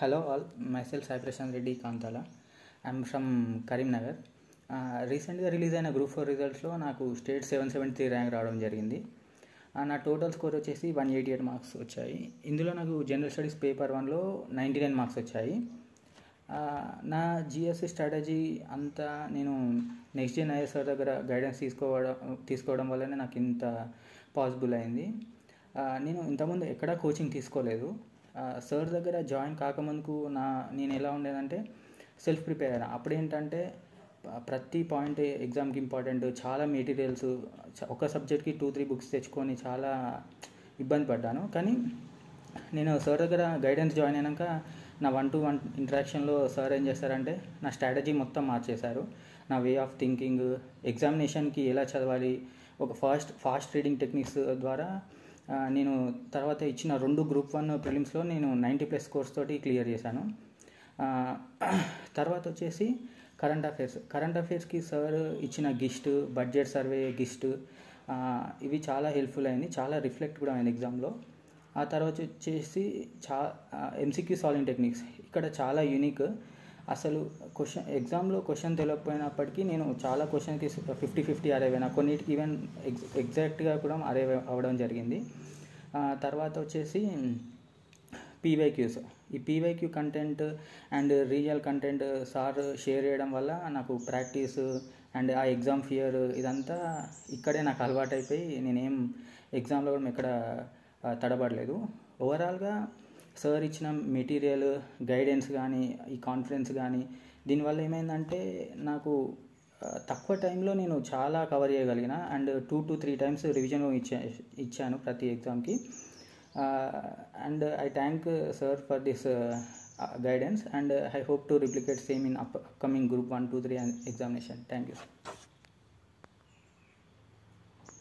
Hello all, myself Sai Prashant Reddy Kantala. I'm from Karimnagar. రీసెంట్గా release అయిన group 4 రిజల్ట్స్లో నాకు state 773 rank రావడం జరిగింది. నా టోటల్ స్కోర్ వచ్చేసి 188 మార్క్స్ వచ్చాయి. ఇందులో నాకు జనరల్ స్టడీస్ పేపర్ 1లో 99 మార్క్స్ వచ్చాయి. నా జిఎస్సి స్ట్రాటజీ అంతా నేను నెక్స్ట్ జెన్ ఐఎస్ సార్ దగ్గర గైడెన్స్ తీసుకోవడం వల్లనే నాకు ఇంత పాసిబుల్ అయింది. నేను ఇంతకుముందు ఎక్కడా కోచింగ్ తీసుకోలేదు. సార్ దగ్గర జాయిన్ కాకముందుకు నేను ఎలా ఉండేదంటే సెల్ఫ్ ప్రిపేర్ అయినా. అప్పుడేంటంటే ప్రతి పాయింట్ ఎగ్జామ్కి ఇంపార్టెంట్, చాలా మెటీరియల్స్, ఒక సబ్జెక్ట్కి 2-3 బుక్స్ తెచ్చుకొని చాలా ఇబ్బంది పడ్డాను. కానీ నేను సార్ దగ్గర గైడెన్స్ జాయిన్ అయినాక నా 1-to-1 ఇంటరాక్షన్లో సార్ ఏం చేస్తారంటే నా స్ట్రాటజీ మొత్తం మార్చేశారు. నా వే ఆఫ్ థింకింగ్, ఎగ్జామినేషన్కి ఎలా చదవాలి, ఒక ఫాస్ట్ రీడింగ్ టెక్నిక్స్ ద్వారా నేను తర్వాత ఇచ్చిన 2 గ్రూప్ 1 ప్రిలిమ్స్లో నేను 90+ స్కోర్స్ తోటి క్లియర్ చేశాను. తర్వాత వచ్చేసి కరెంట్ అఫైర్స్కి సార్ ఇచ్చిన గిస్ట్, బడ్జెట్ సర్వే గిస్ట్, ఇవి చాలా హెల్ప్ఫుల్ అయింది, చాలా రిఫ్లెక్ట్ కూడా అయింది ఎగ్జామ్లో. ఆ తర్వాత వచ్చేసి ఎంసీక్యూ సాల్వింగ్ టెక్నిక్స్ ఇక్కడ చాలా యూనిక్. అసలు ఎగ్జామ్లో క్వశ్చన్ తెలియకపోయినప్పటికీ నేను చాలా క్వశ్చన్కి 50-50 అరైవ్ అయినా, కొన్నిటికి ఈవెన్ ఎగ్జాక్ట్గా కూడా అరైవ్ అవ్వడం జరిగింది. తర్వాత వచ్చేసి పీవైక్యూస్, ఈ PYQ content and real content sir share చేయడం వల్ల నాకు ప్రాక్టీస్ అండ్ ఆ ఎగ్జామ్ ఫియర్ ఇదంతా ఇక్కడే నాకు అలవాటు అయిపోయి నేనేం ఎగ్జామ్లో కూడా ఎక్కడ తడబడలేదు. ఓవరాల్గా సార్ ఇచ్చిన మెటీరియల్, గైడెన్స్ కానీ, ఈ కాన్ఫిడెన్స్ కానీ, దీనివల్ల ఏమైందంటే నాకు తక్కువ టైంలో నేను చాలా కవర్ చేయగలిగిన అండ్ 2-3 టైమ్స్ రివిజన్ ఇచ్చాను ప్రతి ఎగ్జామ్కి. And I thank sir for this guidance, and I hope to replicate same in upcoming group 1, 2, 3 examination. Thank you.